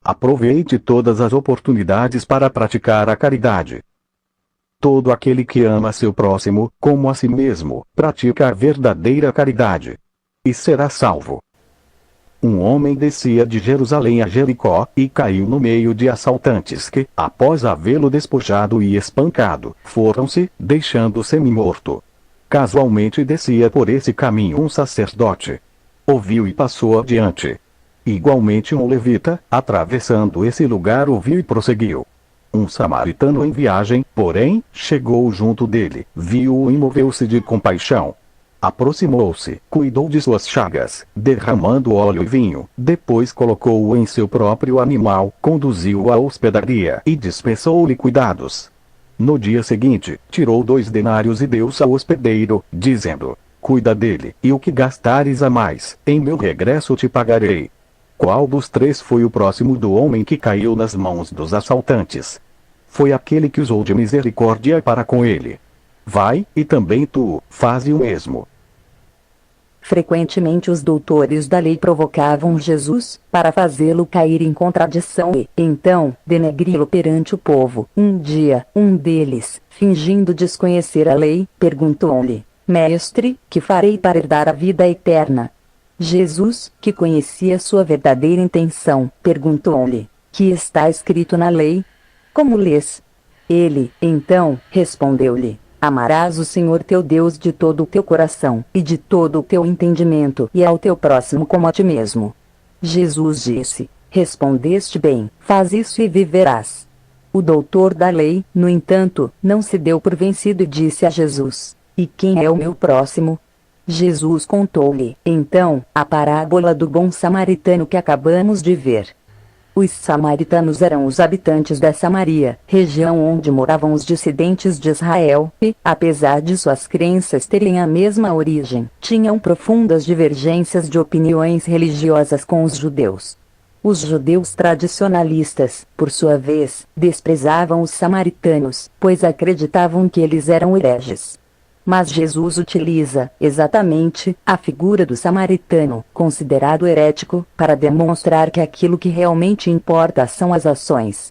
Aproveite todas as oportunidades para praticar a caridade. Todo aquele que ama seu próximo, como a si mesmo, pratica a verdadeira caridade e será salvo. Um homem descia de Jerusalém a Jericó, e caiu no meio de assaltantes que, após havê-lo despojado e espancado, foram-se, deixando semi-morto. Casualmente descia por esse caminho um sacerdote. Ouviu e passou adiante. Igualmente um levita, atravessando esse lugar, ouviu e prosseguiu. Um samaritano em viagem, porém, chegou junto dele, viu-o e moveu-se de compaixão. Aproximou-se, cuidou de suas chagas, derramando óleo e vinho, depois colocou-o em seu próprio animal, conduziu-o à hospedaria e dispensou-lhe cuidados. No dia seguinte, tirou 2 denários e deu-os ao hospedeiro, dizendo: cuida dele, e o que gastares a mais, em meu regresso te pagarei. Qual dos 3 foi o próximo do homem que caiu nas mãos dos assaltantes? Foi aquele que usou de misericórdia para com ele. Vai, e também tu, faze o mesmo. Frequentemente os doutores da lei provocavam Jesus, para fazê-lo cair em contradição e, então, denegri-lo perante o povo. Um dia, um deles, fingindo desconhecer a lei, perguntou-lhe: Mestre, que farei para herdar a vida eterna? Jesus, que conhecia sua verdadeira intenção, perguntou-lhe: que está escrito na lei? Como lês? Ele, então, respondeu-lhe: amarás o Senhor teu Deus de todo o teu coração, e de todo o teu entendimento, e ao teu próximo como a ti mesmo. Jesus disse: respondeste bem, faz isso e viverás. O doutor da lei, no entanto, não se deu por vencido e disse a Jesus: e quem é o meu próximo? Jesus contou-lhe, então, a parábola do bom samaritano que acabamos de ver. Os samaritanos eram os habitantes da Samaria, região onde moravam os dissidentes de Israel, e, apesar de suas crenças terem a mesma origem, tinham profundas divergências de opiniões religiosas com os judeus. Os judeus tradicionalistas, por sua vez, desprezavam os samaritanos, pois acreditavam que eles eram hereges. Mas Jesus utiliza, exatamente, a figura do samaritano, considerado herético, para demonstrar que aquilo que realmente importa são as ações.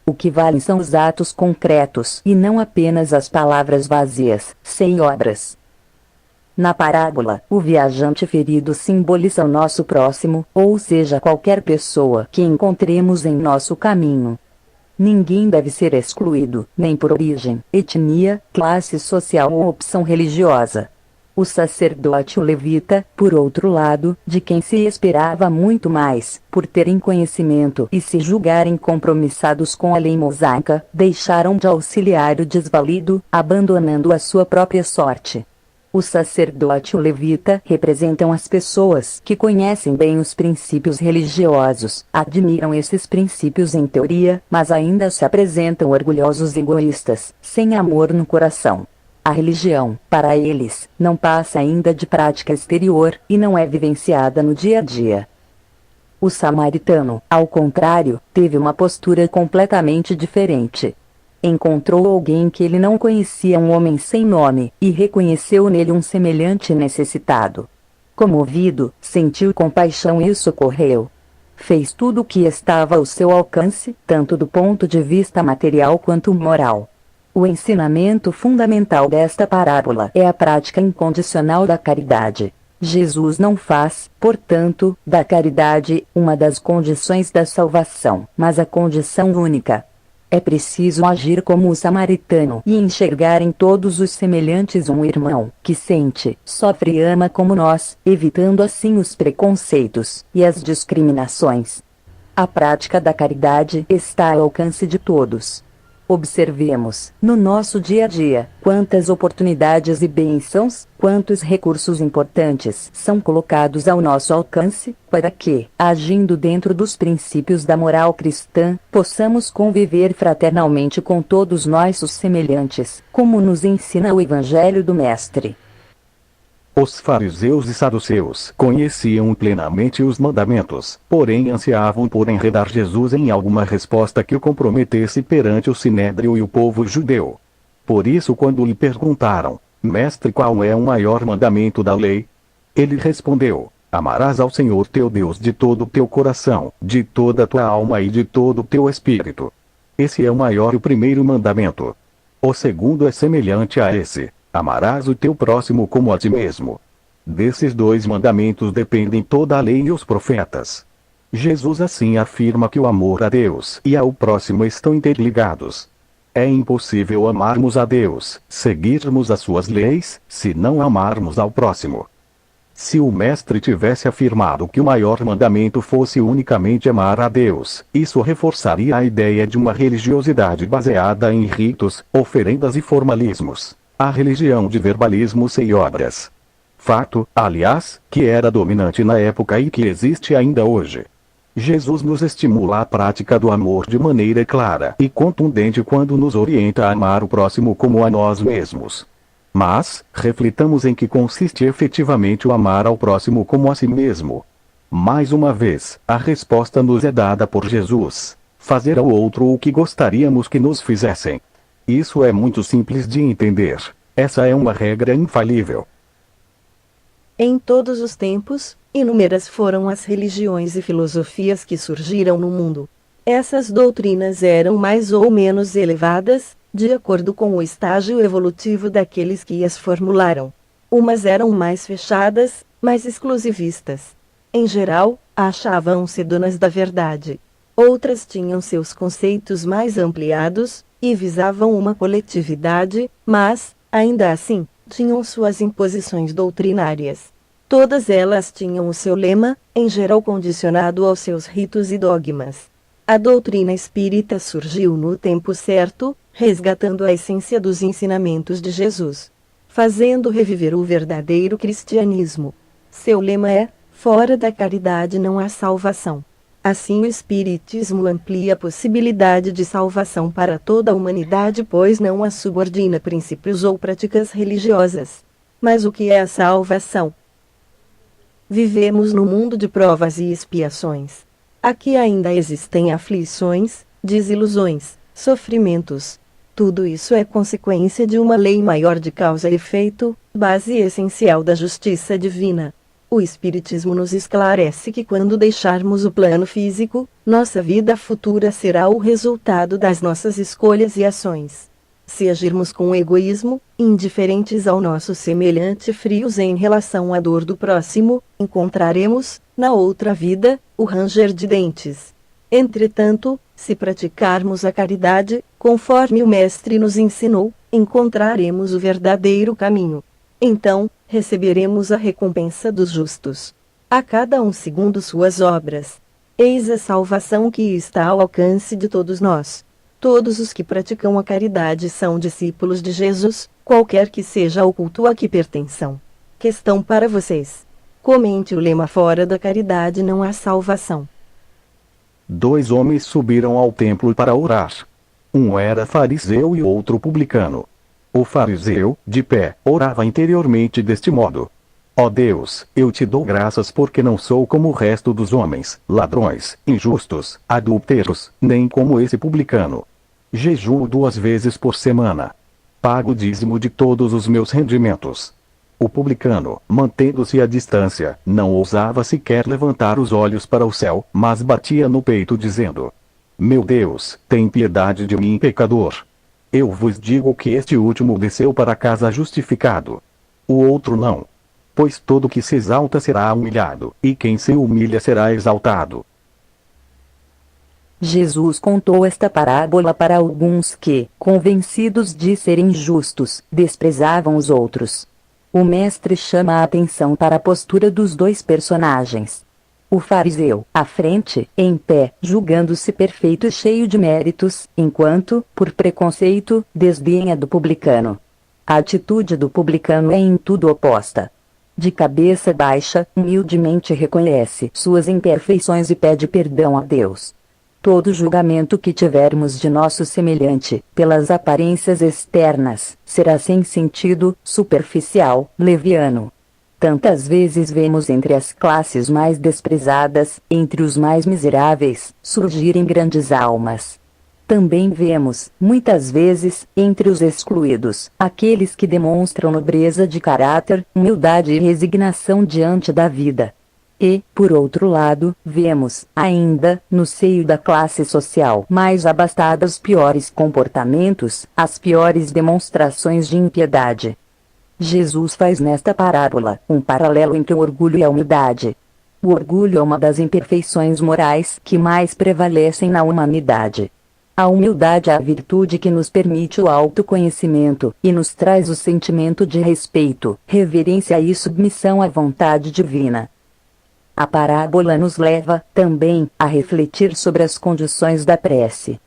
O que vale são os atos concretos, e não apenas as palavras vazias, sem obras. Na parábola, o viajante ferido simboliza o nosso próximo, ou seja, qualquer pessoa que encontremos em nosso caminho. Ninguém deve ser excluído, nem por origem, etnia, classe social ou opção religiosa. O sacerdote ou levita, por outro lado, de quem se esperava muito mais, por terem conhecimento e se julgarem compromissados com a lei mosaica, deixaram de auxiliar o desvalido, abandonando a sua própria sorte. O sacerdote e o levita representam as pessoas que conhecem bem os princípios religiosos, admiram esses princípios em teoria, mas ainda se apresentam orgulhosos e egoístas, sem amor no coração. A religião, para eles, não passa ainda de prática exterior, e não é vivenciada no dia a dia. O samaritano, ao contrário, teve uma postura completamente diferente. Encontrou alguém que ele não conhecia, um homem sem nome, e reconheceu nele um semelhante necessitado. Comovido, sentiu compaixão e o socorreu. Fez tudo o que estava ao seu alcance, tanto do ponto de vista material quanto moral. O ensinamento fundamental desta parábola é a prática incondicional da caridade. Jesus não faz, portanto, da caridade uma das condições da salvação, mas a condição única. É preciso agir como o samaritano e enxergar em todos os semelhantes um irmão, que sente, sofre e ama como nós, evitando assim os preconceitos e as discriminações. A prática da caridade está ao alcance de todos. Observemos, no nosso dia a dia, quantas oportunidades e bênçãos, quantos recursos importantes são colocados ao nosso alcance, para que, agindo dentro dos princípios da moral cristã, possamos conviver fraternalmente com todos nossos semelhantes, como nos ensina o Evangelho do Mestre. Os fariseus e saduceus conheciam plenamente os mandamentos, porém ansiavam por enredar Jesus em alguma resposta que o comprometesse perante o sinédrio e o povo judeu. Por isso, quando lhe perguntaram: Mestre, qual é o maior mandamento da lei? Ele respondeu: Amarás ao Senhor teu Deus de todo o teu coração, de toda a tua alma e de todo o teu espírito. Esse é o maior e o primeiro mandamento. O segundo é semelhante a esse: amarás o teu próximo como a ti mesmo. Desses dois mandamentos dependem toda a lei e os profetas. Jesus assim afirma que o amor a Deus e ao próximo estão interligados. É impossível amarmos a Deus, seguirmos as suas leis, se não amarmos ao próximo. Se o Mestre tivesse afirmado que o maior mandamento fosse unicamente amar a Deus, isso reforçaria a ideia de uma religiosidade baseada em ritos, oferendas e formalismos. A religião de verbalismos e obras. Fato, aliás, que era dominante na época e que existe ainda hoje. Jesus nos estimula à prática do amor de maneira clara e contundente quando nos orienta a amar o próximo como a nós mesmos. Mas, reflitamos em que consiste efetivamente o amar ao próximo como a si mesmo. Mais uma vez, a resposta nos é dada por Jesus: fazer ao outro o que gostaríamos que nos fizessem. Isso é muito simples de entender. Essa é uma regra infalível. Em todos os tempos, inúmeras foram as religiões e filosofias que surgiram no mundo. Essas doutrinas eram mais ou menos elevadas, de acordo com o estágio evolutivo daqueles que as formularam. Umas eram mais fechadas, mais exclusivistas. Em geral, achavam-se donas da verdade. Outras tinham seus conceitos mais ampliados, e visavam uma coletividade, mas, ainda assim, tinham suas imposições doutrinárias. Todas elas tinham o seu lema, em geral condicionado aos seus ritos e dogmas. A doutrina espírita surgiu no tempo certo, resgatando a essência dos ensinamentos de Jesus, fazendo reviver o verdadeiro cristianismo. Seu lema é: fora da caridade não há salvação. Assim o Espiritismo amplia a possibilidade de salvação para toda a humanidade, pois não a subordina a princípios ou práticas religiosas. Mas o que é a salvação? Vivemos no mundo de provas e expiações. Aqui ainda existem aflições, desilusões, sofrimentos. Tudo isso é consequência de uma lei maior de causa e efeito, base essencial da justiça divina. O Espiritismo nos esclarece que quando deixarmos o plano físico, nossa vida futura será o resultado das nossas escolhas e ações. Se agirmos com egoísmo, indiferentes ao nosso semelhante, frios em relação à dor do próximo, encontraremos, na outra vida, o ranger de dentes. Entretanto, se praticarmos a caridade, conforme o Mestre nos ensinou, encontraremos o verdadeiro caminho. Então, receberemos a recompensa dos justos. A cada um segundo suas obras. Eis a salvação que está ao alcance de todos nós. Todos os que praticam a caridade são discípulos de Jesus, qualquer que seja o culto a que pertençam. Questão para vocês. Comente o lema: fora da caridade não há salvação. 2 homens subiram ao templo para orar. Um era fariseu e outro publicano. O fariseu, de pé, orava interiormente deste modo: ó Deus, eu te dou graças porque não sou como o resto dos homens, ladrões, injustos, adúlteros, nem como esse publicano. Jejuo 2 vezes por semana. Pago o dízimo de todos os meus rendimentos. O publicano, mantendo-se à distância, não ousava sequer levantar os olhos para o céu, mas batia no peito dizendo: meu Deus, tem piedade de mim, pecador. Eu vos digo que este último desceu para casa justificado. O outro não. Pois todo que se exalta será humilhado, e quem se humilha será exaltado. Jesus contou esta parábola para alguns que, convencidos de serem justos, desprezavam os outros. O mestre chama a atenção para a postura dos 2 personagens. O fariseu, à frente, em pé, julgando-se perfeito e cheio de méritos, enquanto, por preconceito, desdenha do publicano. A atitude do publicano é em tudo oposta. De cabeça baixa, humildemente reconhece suas imperfeições e pede perdão a Deus. Todo julgamento que tivermos de nosso semelhante, pelas aparências externas, será sem sentido, superficial, leviano. Tantas vezes vemos entre as classes mais desprezadas, entre os mais miseráveis, surgirem grandes almas. Também vemos, muitas vezes, entre os excluídos, aqueles que demonstram nobreza de caráter, humildade e resignação diante da vida. E, por outro lado, vemos, ainda, no seio da classe social mais abastada os piores comportamentos, as piores demonstrações de impiedade. Jesus faz nesta parábola um paralelo entre o orgulho e a humildade. O orgulho é uma das imperfeições morais que mais prevalecem na humanidade. A humildade é a virtude que nos permite o autoconhecimento, e nos traz o sentimento de respeito, reverência e submissão à vontade divina. A parábola nos leva, também, a refletir sobre as condições da prece.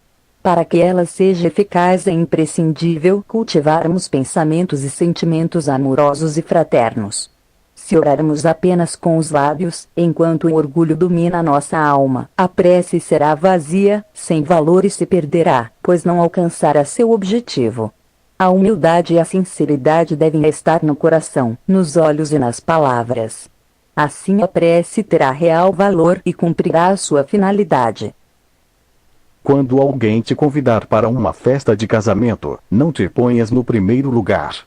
Para que ela seja eficaz é imprescindível cultivarmos pensamentos e sentimentos amorosos e fraternos. Se orarmos apenas com os lábios, enquanto o orgulho domina nossa alma, a prece será vazia, sem valor e se perderá, pois não alcançará seu objetivo. A humildade e a sinceridade devem estar no coração, nos olhos e nas palavras. Assim a prece terá real valor e cumprirá a sua finalidade. Quando alguém te convidar para uma festa de casamento, não te ponhas no primeiro lugar.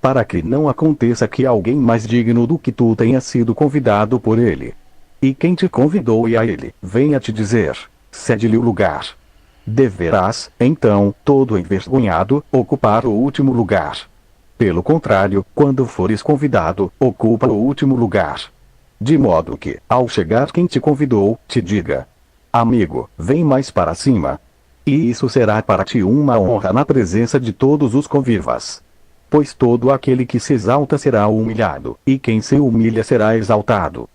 Para que não aconteça que alguém mais digno do que tu tenha sido convidado por ele. E quem te convidou e a ele, venha te dizer, cede-lhe o lugar. Deverás, então, todo envergonhado, ocupar o último lugar. Pelo contrário, quando fores convidado, ocupa o último lugar. De modo que, ao chegar quem te convidou, te diga: amigo, vem mais para cima. E isso será para ti uma honra na presença de todos os convivas. Pois todo aquele que se exalta será humilhado, e quem se humilha será exaltado.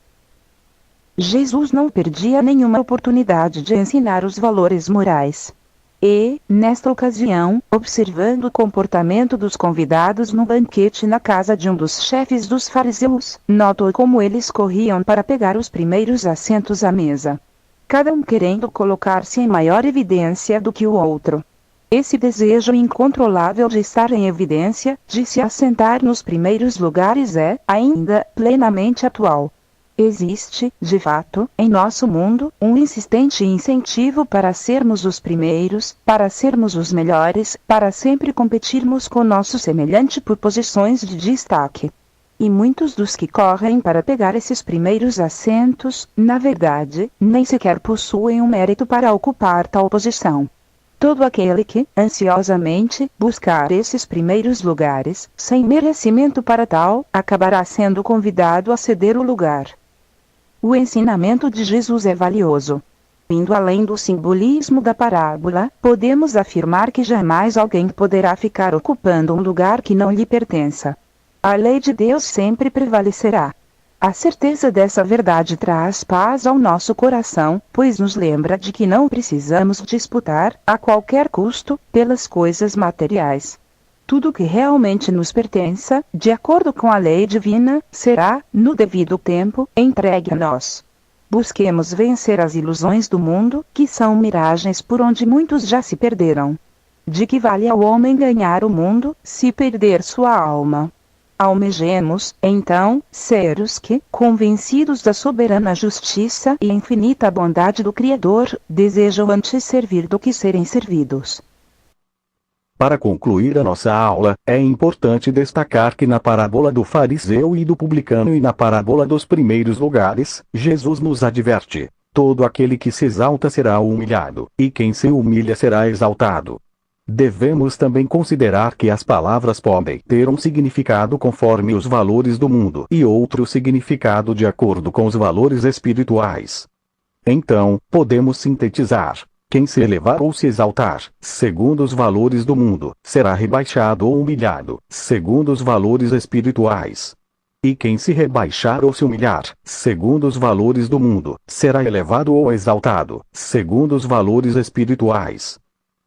Jesus não perdia nenhuma oportunidade de ensinar os valores morais. E, nesta ocasião, observando o comportamento dos convidados no banquete na casa de um dos chefes dos fariseus, notou como eles corriam para pegar os primeiros assentos à mesa. Cada um querendo colocar-se em maior evidência do que o outro. Esse desejo incontrolável de estar em evidência, de se assentar nos primeiros lugares é, ainda, plenamente atual. Existe, de fato, em nosso mundo, um insistente incentivo para sermos os primeiros, para sermos os melhores, para sempre competirmos com nosso semelhante por posições de destaque. E muitos dos que correm para pegar esses primeiros assentos, na verdade, nem sequer possuem um mérito para ocupar tal posição. Todo aquele que, ansiosamente, buscar esses primeiros lugares, sem merecimento para tal, acabará sendo convidado a ceder o lugar. O ensinamento de Jesus é valioso. Indo além do simbolismo da parábola, podemos afirmar que jamais alguém poderá ficar ocupando um lugar que não lhe pertença. A lei de Deus sempre prevalecerá. A certeza dessa verdade traz paz ao nosso coração, pois nos lembra de que não precisamos disputar, a qualquer custo, pelas coisas materiais. Tudo que realmente nos pertença, de acordo com a lei divina, será, no devido tempo, entregue a nós. Busquemos vencer as ilusões do mundo, que são miragens por onde muitos já se perderam. De que vale ao homem ganhar o mundo, se perder sua alma? Almejemos, então, ser os que, convencidos da soberana justiça e infinita bondade do Criador, desejam antes servir do que serem servidos. Para concluir a nossa aula, é importante destacar que na parábola do fariseu e do publicano e na parábola dos primeiros lugares, Jesus nos adverte: todo aquele que se exalta será humilhado, e quem se humilha será exaltado. Devemos também considerar que as palavras podem ter um significado conforme os valores do mundo e outro significado de acordo com os valores espirituais. Então, podemos sintetizar: quem se elevar ou se exaltar, segundo os valores do mundo, será rebaixado ou humilhado, segundo os valores espirituais. E quem se rebaixar ou se humilhar, segundo os valores do mundo, será elevado ou exaltado, segundo os valores espirituais.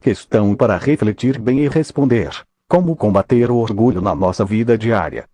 Questão para refletir bem e responder: como combater o orgulho na nossa vida diária?